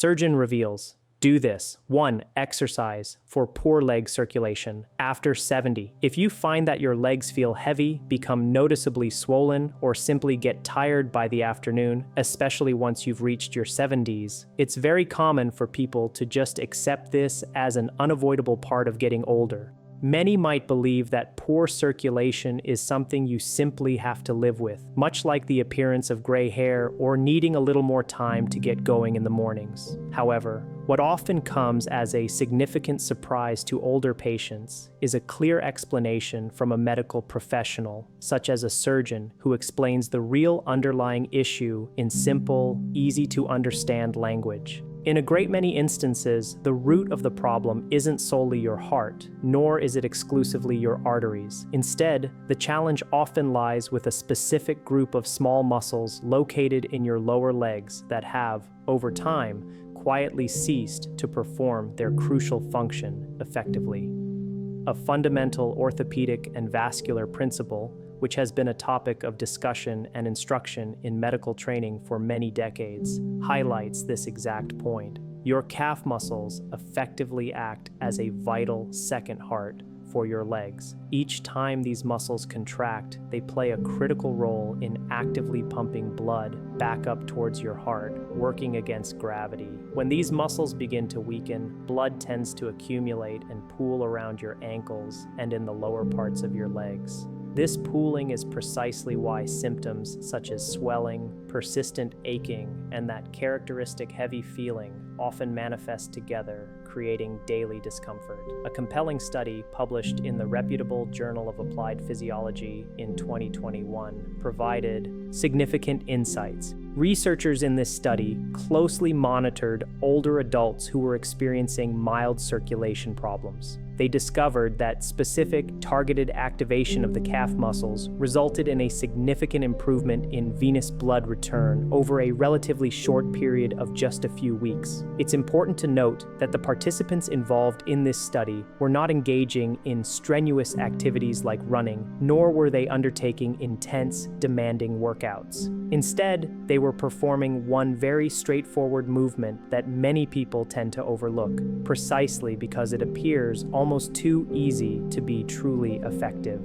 Surgeon reveals, do this. 1. Exercise for poor leg circulation. After 70, if you find that your legs feel heavy, become noticeably swollen, or simply get tired by the afternoon, especially once you've reached your 70s, it's very common for people to just accept this as an unavoidable part of getting older. Many might believe that poor circulation is something you simply have to live with, much like the appearance of gray hair or needing a little more time to get going in the mornings. However, what often comes as a significant surprise to older patients is a clear explanation from a medical professional, such as a surgeon, who explains the real underlying issue in simple, easy-to-understand language. In a great many instances, the root of the problem isn't solely your heart, nor is it exclusively your arteries. Instead, the challenge often lies with a specific group of small muscles located in your lower legs that have, over time, quietly ceased to perform their crucial function effectively. A fundamental orthopedic and vascular principle, which has been a topic of discussion and instruction in medical training for many decades, highlights this exact point. Your calf muscles effectively act as a vital second heart for your legs. Each time these muscles contract, they play a critical role in actively pumping blood back up towards your heart, working against gravity. When these muscles begin to weaken, blood tends to accumulate and pool around your ankles and in the lower parts of your legs. This pooling is precisely why symptoms such as swelling, persistent aching, and that characteristic heavy feeling often manifest together, creating daily discomfort. A compelling study published in the reputable Journal of Applied Physiology in 2021 provided significant insights. Researchers in this study closely monitored older adults who were experiencing mild circulation problems. They discovered that specific targeted activation of the calf muscles resulted in a significant improvement in venous blood return over a relatively short period of just a few weeks. It's important to note that the participants involved in this study were not engaging in strenuous activities like running, nor were they undertaking intense, demanding workouts. Instead, they were performing one very straightforward movement that many people tend to overlook, precisely because it appears almost too easy to be truly effective.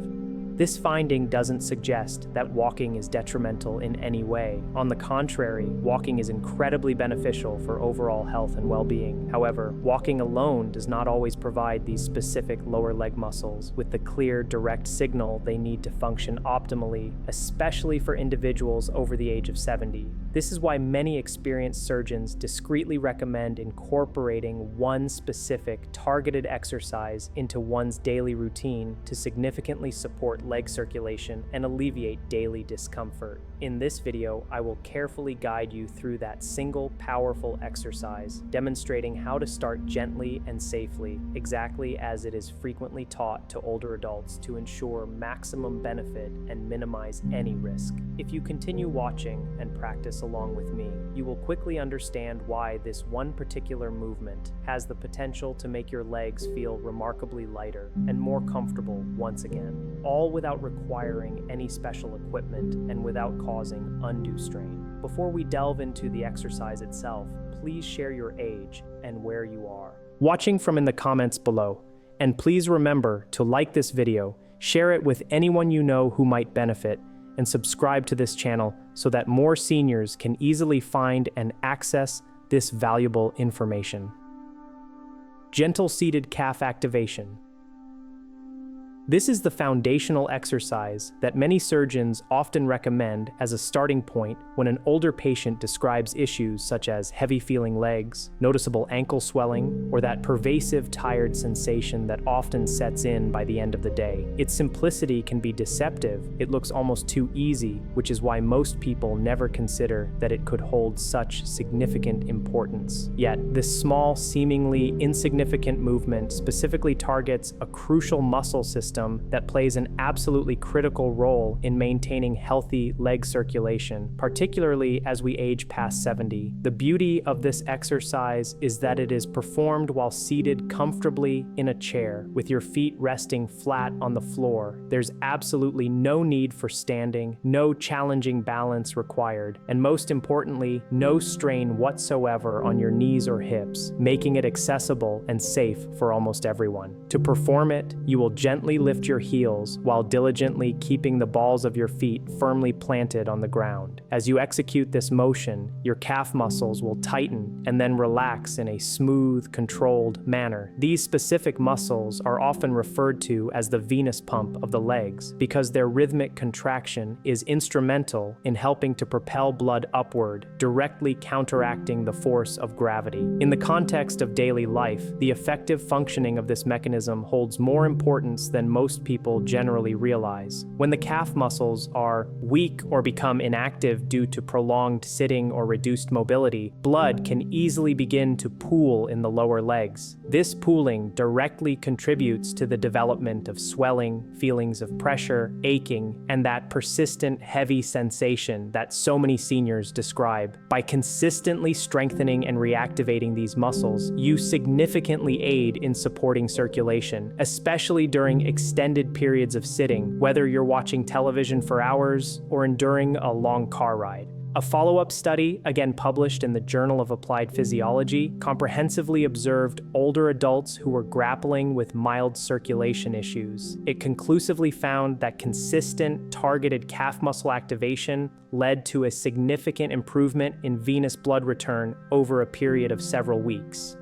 This finding doesn't suggest that walking is detrimental in any way. On the contrary, walking is incredibly beneficial for overall health and well-being. However, walking alone does not always provide these specific lower leg muscles with the clear, direct signal they need to function optimally, especially for individuals over the age of 70. This is why many experienced surgeons discreetly recommend incorporating one specific targeted exercise into one's daily routine to significantly support leg circulation and alleviate daily discomfort. In this video, I will carefully guide you through that single powerful exercise, demonstrating how to start gently and safely, exactly as it is frequently taught to older adults to ensure maximum benefit and minimize any risk. If you continue watching and practice along with me, you will quickly understand why this one particular movement has the potential to make your legs feel remarkably lighter and more comfortable once again, all without requiring any special equipment and without causing undue strain. Before we delve into the exercise itself, please share your age and where you are watching from in the comments below. And please remember to like this video, share it with anyone you know who might benefit, and subscribe to this channel so that more seniors can easily find and access this valuable information. Gentle seated calf activation. This is the foundational exercise that many surgeons often recommend as a starting point when an older patient describes issues such as heavy feeling legs, noticeable ankle swelling, or that pervasive tired sensation that often sets in by the end of the day. Its simplicity can be deceptive. It looks almost too easy, which is why most people never consider that it could hold such significant importance. Yet, this small, seemingly insignificant movement specifically targets a crucial muscle system system that plays an absolutely critical role in maintaining healthy leg circulation, particularly as we age past 70. The beauty of this exercise is that it is performed while seated comfortably in a chair, with your feet resting flat on the floor. There's absolutely no need for standing, no challenging balance required, and most importantly, no strain whatsoever on your knees or hips, making it accessible and safe for almost everyone. To perform it, you will gently lift your heels while diligently keeping the balls of your feet firmly planted on the ground. As you execute this motion, your calf muscles will tighten and then relax in a smooth, controlled manner. These specific muscles are often referred to as the venous pump of the legs because their rhythmic contraction is instrumental in helping to propel blood upward, directly counteracting the force of gravity. In the context of daily life, the effective functioning of this mechanism holds more importance than most people generally realize. When the calf muscles are weak or become inactive due to prolonged sitting or reduced mobility, blood can easily begin to pool in the lower legs. This pooling directly contributes to the development of swelling, feelings of pressure, aching, and that persistent heavy sensation that so many seniors describe. By consistently strengthening and reactivating these muscles, you significantly aid in supporting circulation, especially during extended periods of sitting, whether you're watching television for hours or enduring a long car ride. A follow-up study, again published in the Journal of Applied Physiology, comprehensively observed older adults who were grappling with mild circulation issues. It conclusively found that consistent, targeted calf muscle activation led to a significant improvement in venous blood return over a period of several weeks.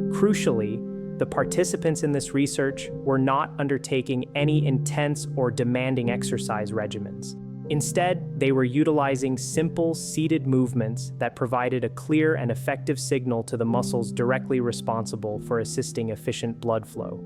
Crucially, the participants in this research were not undertaking any intense or demanding exercise regimens. Instead, they were utilizing simple, seated movements that provided a clear and effective signal to the muscles directly responsible for assisting efficient blood flow.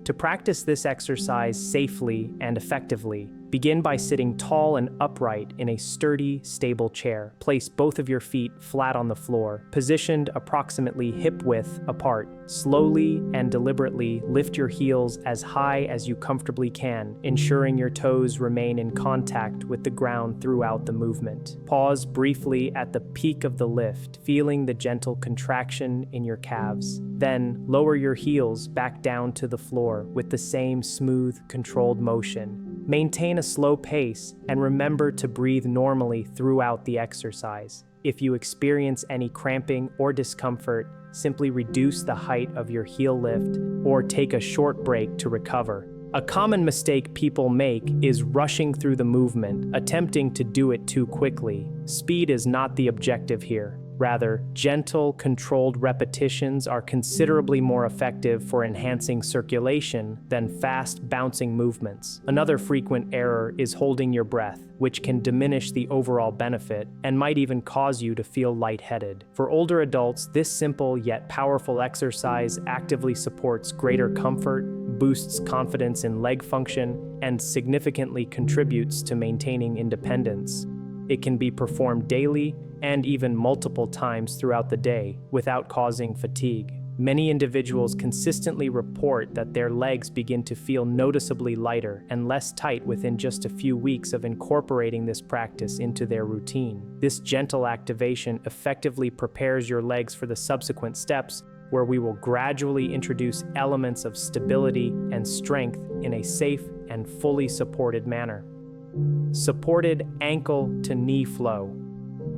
To practice this exercise safely and effectively, begin by sitting tall and upright in a sturdy, stable chair. Place both of your feet flat on the floor, positioned approximately hip-width apart. Slowly and deliberately lift your heels as high as you comfortably can, ensuring your toes remain in contact with the ground throughout the movement. Pause briefly at the peak of the lift, feeling the gentle contraction in your calves. Then, lower your heels back down to the floor with the same smooth, controlled motion. Maintain a slow pace and remember to breathe normally throughout the exercise. If you experience any cramping or discomfort, simply reduce the height of your heel lift or take a short break to recover. A common mistake people make is rushing through the movement, attempting to do it too quickly. Speed is not the objective here. Rather, gentle, controlled repetitions are considerably more effective for enhancing circulation than fast, bouncing movements. Another frequent error is holding your breath, which can diminish the overall benefit and might even cause you to feel lightheaded. For older adults, this simple yet powerful exercise actively supports greater comfort, boosts confidence in leg function, and significantly contributes to maintaining independence. It can be performed daily and even multiple times throughout the day without causing fatigue. Many individuals consistently report that their legs begin to feel noticeably lighter and less tight within just a few weeks of incorporating this practice into their routine. This gentle activation effectively prepares your legs for the subsequent steps, where we will gradually introduce elements of stability and strength in a safe and fully supported manner. Supported ankle to knee flow.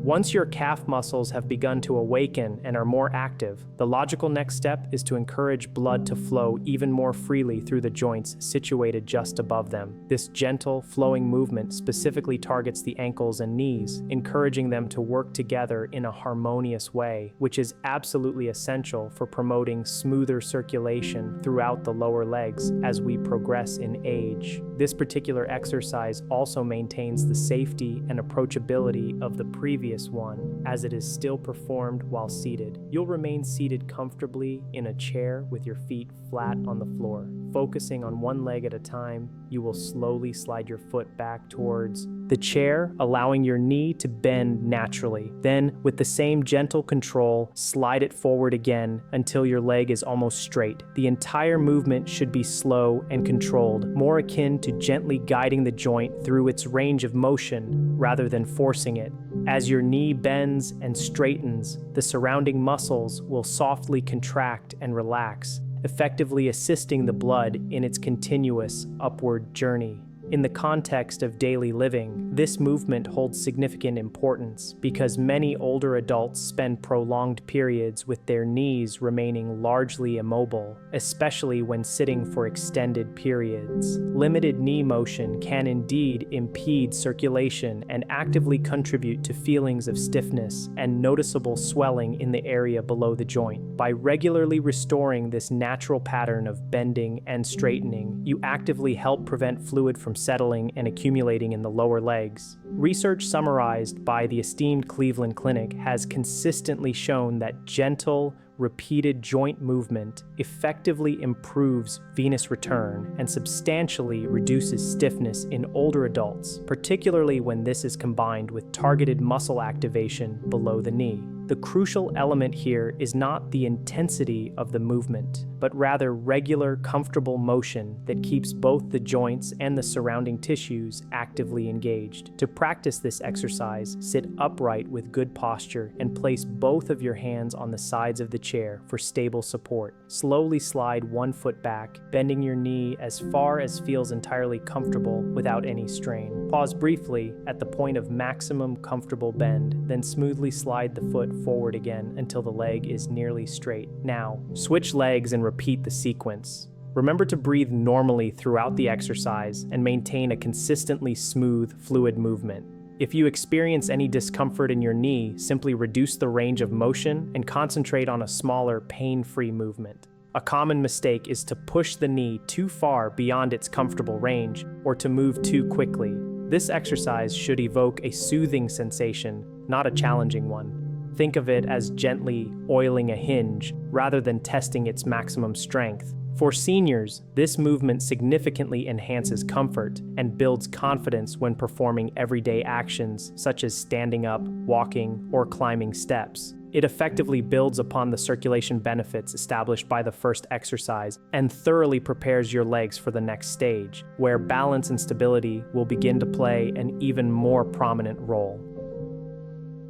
Once your calf muscles have begun to awaken and are more active, the logical next step is to encourage blood to flow even more freely through the joints situated just above them. This gentle, flowing movement specifically targets the ankles and knees, encouraging them to work together in a harmonious way, which is absolutely essential for promoting smoother circulation throughout the lower legs as we progress in age. This particular exercise also maintains the safety and approachability of the previous one, as it is still performed while seated. You'll remain seated comfortably in a chair with your feet flat on the floor. Focusing on one leg at a time, you will slowly slide your foot back towards the chair, allowing your knee to bend naturally. Then, with the same gentle control, slide it forward again until your leg is almost straight. The entire movement should be slow and controlled, more akin to gently guiding the joint through its range of motion rather than forcing it. As your knee bends and straightens, the surrounding muscles will softly contract and relax, effectively assisting the blood in its continuous upward journey. In the context of daily living, this movement holds significant importance because many older adults spend prolonged periods with their knees remaining largely immobile, especially when sitting for extended periods. Limited knee motion can indeed impede circulation and actively contribute to feelings of stiffness and noticeable swelling in the area below the joint. By regularly restoring this natural pattern of bending and straightening, you actively help prevent fluid from settling and accumulating in the lower legs. Research summarized by the esteemed Cleveland Clinic has consistently shown that gentle, repeated joint movement effectively improves venous return and substantially reduces stiffness in older adults, particularly when this is combined with targeted muscle activation below the knee. The crucial element here is not the intensity of the movement, but rather regular, comfortable motion that keeps both the joints and the surrounding tissues actively engaged. To practice this exercise, sit upright with good posture and place both of your hands on the sides of the chair for stable support. Slowly slide one foot back, bending your knee as far as feels entirely comfortable without any strain. Pause briefly at the point of maximum comfortable bend, then smoothly slide the foot forward again until the leg is nearly straight. Now, switch legs and repeat the sequence. Remember to breathe normally throughout the exercise and maintain a consistently smooth, fluid movement. If you experience any discomfort in your knee, simply reduce the range of motion and concentrate on a smaller, pain-free movement. A common mistake is to push the knee too far beyond its comfortable range or to move too quickly. This exercise should evoke a soothing sensation, not a challenging one. Think of it as gently oiling a hinge rather than testing its maximum strength. For seniors, this movement significantly enhances comfort and builds confidence when performing everyday actions such as standing up, walking, or climbing steps. It effectively builds upon the circulation benefits established by the first exercise and thoroughly prepares your legs for the next stage, where balance and stability will begin to play an even more prominent role.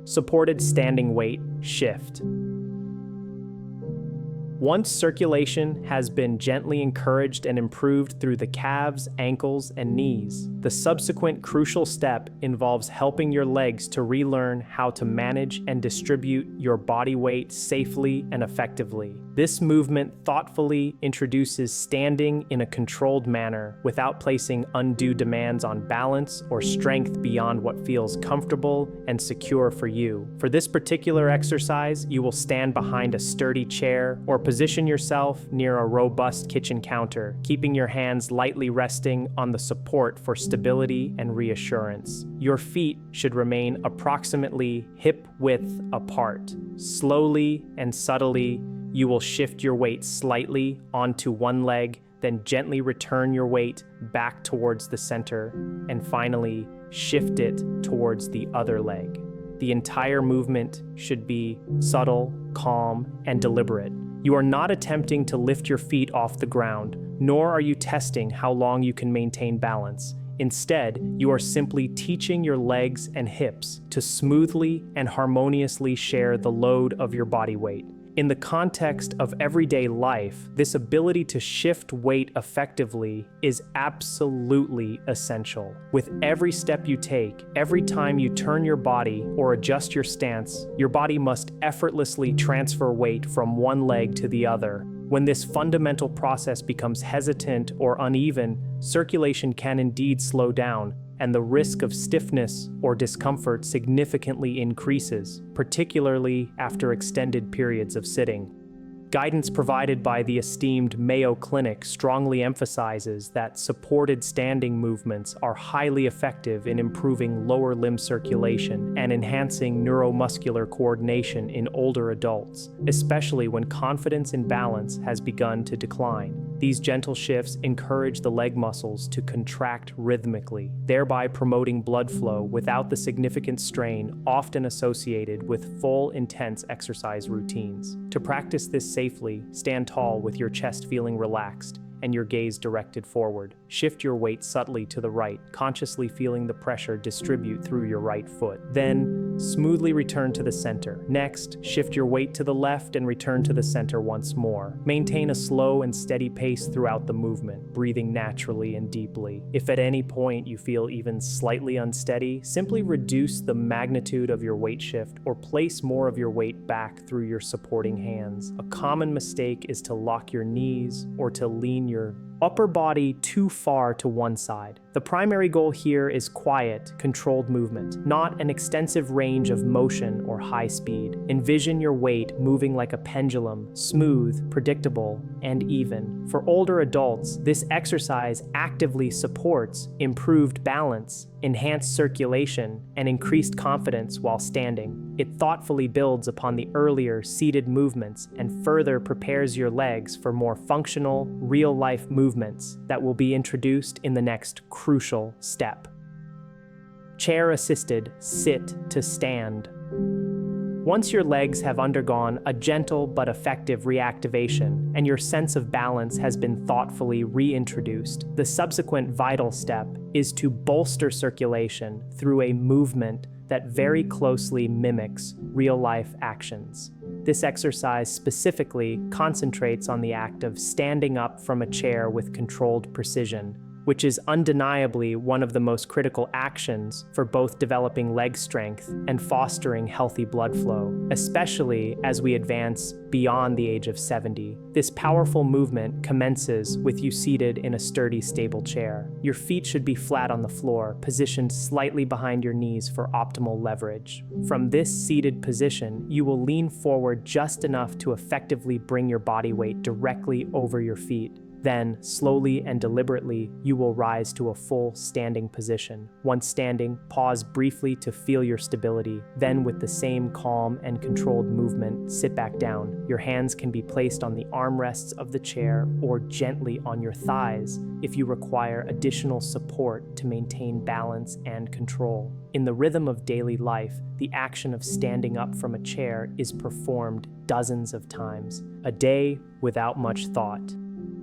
Supported standing weight shift. Once circulation has been gently encouraged and improved through the calves, ankles, and knees, the subsequent crucial step involves helping your legs to relearn how to manage and distribute your body weight safely and effectively. This movement thoughtfully introduces standing in a controlled manner without placing undue demands on balance or strength beyond what feels comfortable and secure for you. For this particular exercise, you will stand behind a sturdy chair or position yourself near a robust kitchen counter, keeping your hands lightly resting on the support for stability and reassurance. Your feet should remain approximately hip-width apart. Slowly and subtly, you will shift your weight slightly onto one leg, then gently return your weight back towards the center, and finally shift it towards the other leg. The entire movement should be subtle, calm, and deliberate. You are not attempting to lift your feet off the ground, nor are you testing how long you can maintain balance. Instead, you are simply teaching your legs and hips to smoothly and harmoniously share the load of your body weight. In the context of everyday life, this ability to shift weight effectively is absolutely essential. With every step you take, every time you turn your body or adjust your stance, your body must effortlessly transfer weight from one leg to the other. When this fundamental process becomes hesitant or uneven, circulation can indeed slow down, and the risk of stiffness or discomfort significantly increases, particularly after extended periods of sitting. Guidance provided by the esteemed Mayo Clinic strongly emphasizes that supported standing movements are highly effective in improving lower limb circulation and enhancing neuromuscular coordination in older adults, especially when confidence in balance has begun to decline. These gentle shifts encourage the leg muscles to contract rhythmically, thereby promoting blood flow without the significant strain often associated with full, intense exercise routines. To practice this safely, stand tall with your chest feeling relaxed and your gaze directed forward. Shift your weight subtly to the right, consciously feeling the pressure distribute through your right foot. Then, smoothly return to the center. Next, shift your weight to the left and return to the center once more. Maintain a slow and steady pace throughout the movement, breathing naturally and deeply. If at any point you feel even slightly unsteady, simply reduce the magnitude of your weight shift or place more of your weight back through your supporting hands. A common mistake is to lock your knees or to lean your upper body too far to one side. The primary goal here is quiet, controlled movement, not an extensive range of motion or high speed. Envision your weight moving like a pendulum, smooth, predictable, and even. For older adults, this exercise actively supports improved balance, enhanced circulation, and increased confidence while standing. It thoughtfully builds upon the earlier seated movements and further prepares your legs for more functional, real-life movements that will be introduced in the next crucial step. Chair-assisted sit to stand. Once your legs have undergone a gentle but effective reactivation and your sense of balance has been thoughtfully reintroduced, the subsequent vital step is to bolster circulation through a movement that very closely mimics real-life actions. This exercise specifically concentrates on the act of standing up from a chair with controlled precision, which is undeniably one of the most critical actions for both developing leg strength and fostering healthy blood flow, especially as we advance beyond the age of 70. This powerful movement commences with you seated in a sturdy, stable chair. Your feet should be flat on the floor, positioned slightly behind your knees for optimal leverage. From this seated position, you will lean forward just enough to effectively bring your body weight directly over your feet. Then, slowly and deliberately, you will rise to a full standing position. Once standing, pause briefly to feel your stability. Then, with the same calm and controlled movement, sit back down. Your hands can be placed on the armrests of the chair or gently on your thighs if you require additional support to maintain balance and control. In the rhythm of daily life, the action of standing up from a chair is performed dozens of times a day without much thought.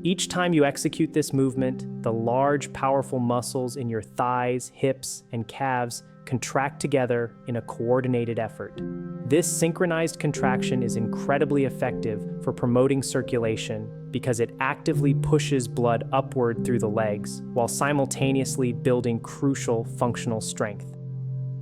Each time you execute this movement, the large, powerful muscles in your thighs, hips, and calves contract together in a coordinated effort. This synchronized contraction is incredibly effective for promoting circulation because it actively pushes blood upward through the legs while simultaneously building crucial functional strength.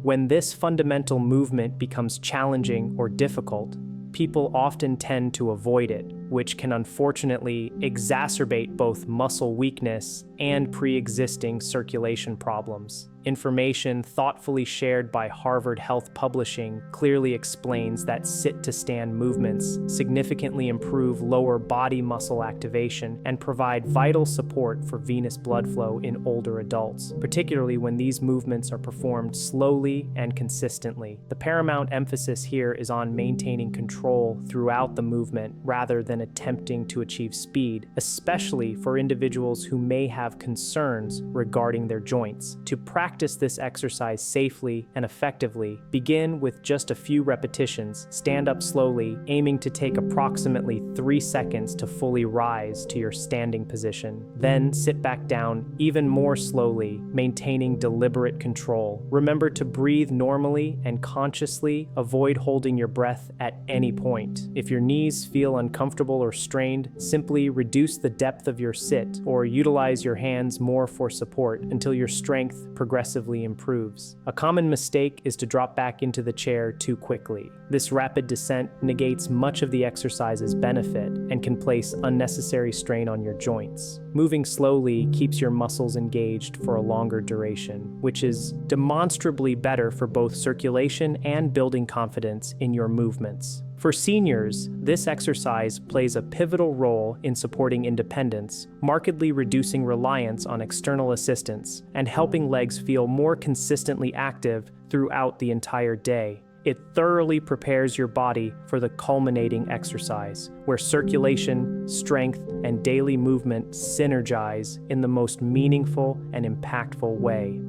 When this fundamental movement becomes challenging or difficult, people often tend to avoid it, which can unfortunately exacerbate both muscle weakness and pre-existing circulation problems. Information thoughtfully shared by Harvard Health Publishing clearly explains that sit-to-stand movements significantly improve lower body muscle activation and provide vital support for venous blood flow in older adults, particularly when these movements are performed slowly and consistently. The paramount emphasis here is on maintaining control throughout the movement rather than attempting to achieve speed, especially for individuals who may have concerns regarding their joints. To practice this exercise safely and effectively, begin with just a few repetitions. Stand up slowly, aiming to take approximately 3 seconds to fully rise to your standing position. Then sit back down even more slowly, maintaining deliberate control. Remember to breathe normally and consciously. Avoid holding your breath at any point. If your knees feel uncomfortable or strained, simply reduce the depth of your sit or utilize your hands more for support until your strength progressively improves. A common mistake is to drop back into the chair too quickly. This rapid descent negates much of the exercise's benefit and can place unnecessary strain on your joints. Moving slowly keeps your muscles engaged for a longer duration, which is demonstrably better for both circulation and building confidence in your movements. For seniors, this exercise plays a pivotal role in supporting independence, markedly reducing reliance on external assistance, and helping legs feel more consistently active throughout the entire day. It thoroughly prepares your body for the culminating exercise, where circulation, strength, and daily movement synergize in the most meaningful and impactful way.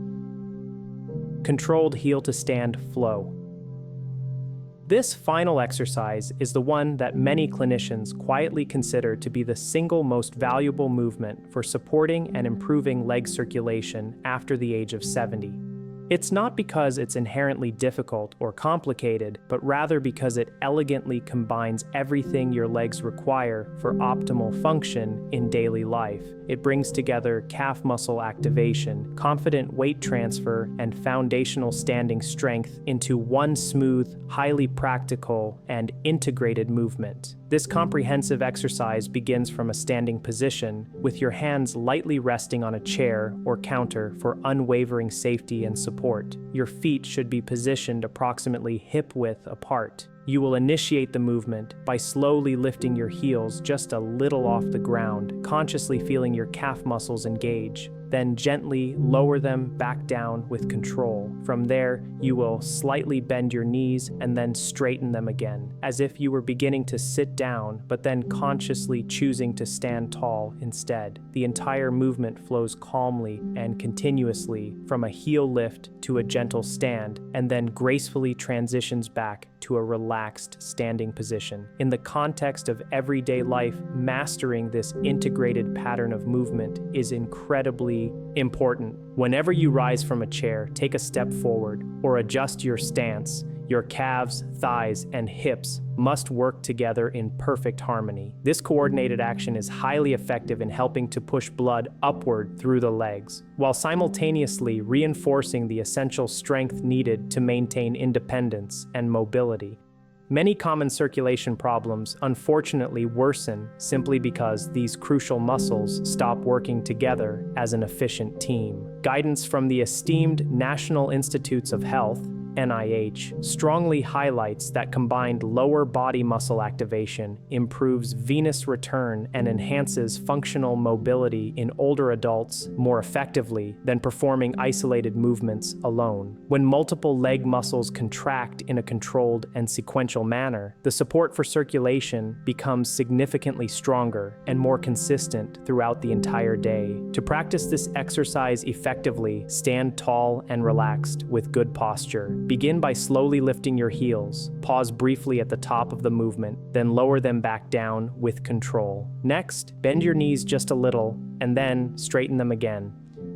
Controlled heel-to-stand flow. This final exercise is the one that many clinicians quietly consider to be the single most valuable movement for supporting and improving leg circulation after the age of 70. It's not because it's inherently difficult or complicated, but rather because it elegantly combines everything your legs require for optimal function in daily life. It brings together calf muscle activation, confident weight transfer, and foundational standing strength into one smooth, highly practical, and integrated movement. This comprehensive exercise begins from a standing position, with your hands lightly resting on a chair or counter for unwavering safety and support. Your feet should be positioned approximately hip-width apart. You will initiate the movement by slowly lifting your heels just a little off the ground, consciously feeling your calf muscles engage. Then gently lower them back down with control. From there, you will slightly bend your knees and then straighten them again, as if you were beginning to sit down, but then consciously choosing to stand tall instead. The entire movement flows calmly and continuously from a heel lift to a gentle stand, and then gracefully transitions back to a relaxed standing position. In the context of everyday life, mastering this integrated pattern of movement is incredibly important. Whenever you rise from a chair, take a step forward, or adjust your stance, your calves, thighs, and hips must work together in perfect harmony. This coordinated action is highly effective in helping to push blood upward through the legs, while simultaneously reinforcing the essential strength needed to maintain independence and mobility. Many common circulation problems unfortunately worsen simply because these crucial muscles stop working together as an efficient team. Guidance from the esteemed National Institutes of Health (NIH) strongly highlights that combined lower body muscle activation improves venous return and enhances functional mobility in older adults more effectively than performing isolated movements alone. When multiple leg muscles contract in a controlled and sequential manner, the support for circulation becomes significantly stronger and more consistent throughout the entire day. To practice this exercise effectively, stand tall and relaxed with good posture. Begin by slowly lifting your heels. Pause briefly at the top of the movement, then lower them back down with control. Next, bend your knees just a little, and then straighten them again.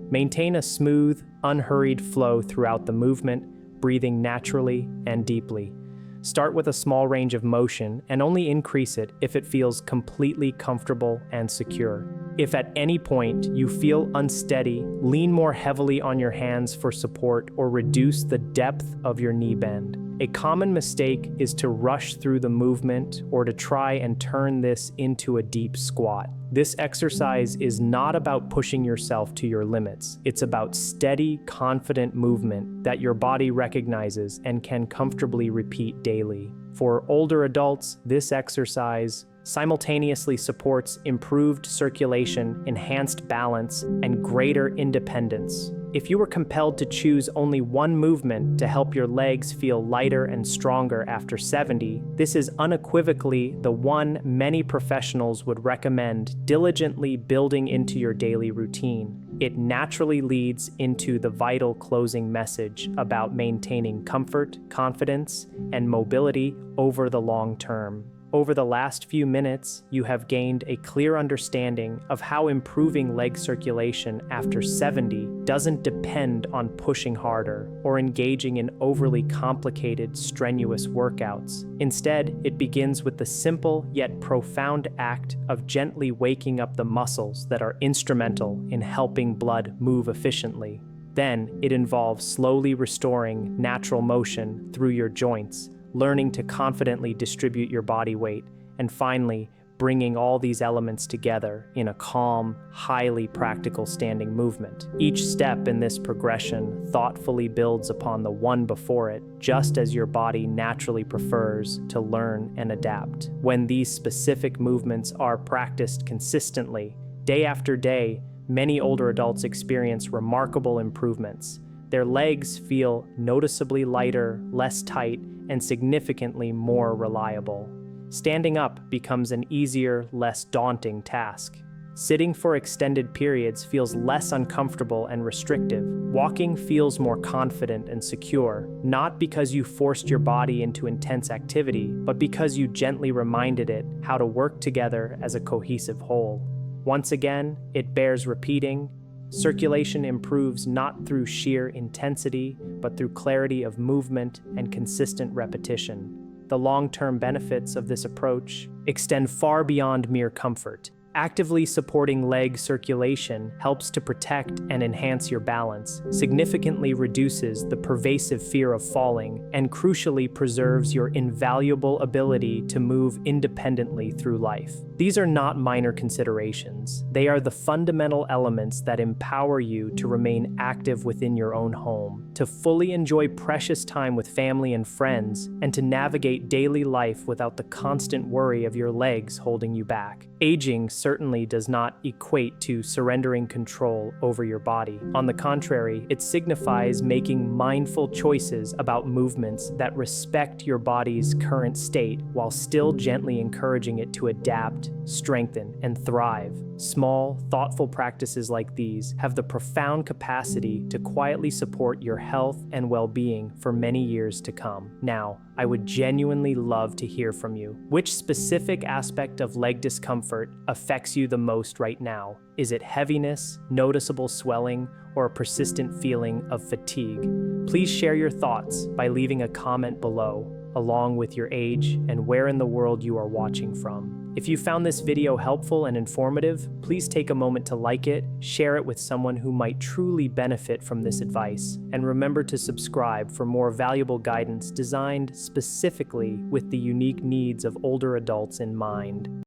Maintain a smooth, unhurried flow throughout the movement, breathing naturally and deeply. Start with a small range of motion and only increase it if it feels completely comfortable and secure. If at any point you feel unsteady, lean more heavily on your hands for support or reduce the depth of your knee bend. A common mistake is to rush through the movement or to try and turn this into a deep squat. This exercise is not about pushing yourself to your limits. It's about steady, confident movement that your body recognizes and can comfortably repeat daily. For older adults, this exercise simultaneously supports improved circulation, enhanced balance, and greater independence. If you were compelled to choose only one movement to help your legs feel lighter and stronger after 70, this is unequivocally the one many professionals would recommend diligently building into your daily routine. It naturally leads into the vital closing message about maintaining comfort, confidence, and mobility over the long term. Over the last few minutes, you have gained a clear understanding of how improving leg circulation after 70 doesn't depend on pushing harder or engaging in overly complicated, strenuous workouts. Instead, it begins with the simple yet profound act of gently waking up the muscles that are instrumental in helping blood move efficiently. Then, it involves slowly restoring natural motion through your joints, learning to confidently distribute your body weight, and finally, bringing all these elements together in a calm, highly practical standing movement. Each step in this progression thoughtfully builds upon the one before it, just as your body naturally prefers to learn and adapt. When these specific movements are practiced consistently, day after day, many older adults experience remarkable improvements. Their legs feel noticeably lighter, less tight, and significantly more reliable. Standing up becomes an easier, less daunting task. Sitting for extended periods feels less uncomfortable and restrictive. Walking feels more confident and secure, not because you forced your body into intense activity, but because you gently reminded it how to work together as a cohesive whole. Once again, it bears repeating. Circulation improves not through sheer intensity, but through clarity of movement and consistent repetition. The long-term benefits of this approach extend far beyond mere comfort. Actively supporting leg circulation helps to protect and enhance your balance, significantly reduces the pervasive fear of falling, and crucially preserves your invaluable ability to move independently through life. These are not minor considerations. They are the fundamental elements that empower you to remain active within your own home, to fully enjoy precious time with family and friends, and to navigate daily life without the constant worry of your legs holding you back. Aging certainly does not equate to surrendering control over your body. On the contrary, it signifies making mindful choices about movements that respect your body's current state while still gently encouraging it to adapt, strengthen, and thrive. Small, thoughtful practices like these have the profound capacity to quietly support your health and well-being for many years to come. Now, I would genuinely love to hear from you. Which specific aspect of leg discomfort affects you the most right now? Is it heaviness, noticeable swelling, or a persistent feeling of fatigue? Please share your thoughts by leaving a comment below, along with your age and where in the world you are watching from. If you found this video helpful and informative, please take a moment to like it, share it with someone who might truly benefit from this advice, and remember to subscribe for more valuable guidance designed specifically with the unique needs of older adults in mind.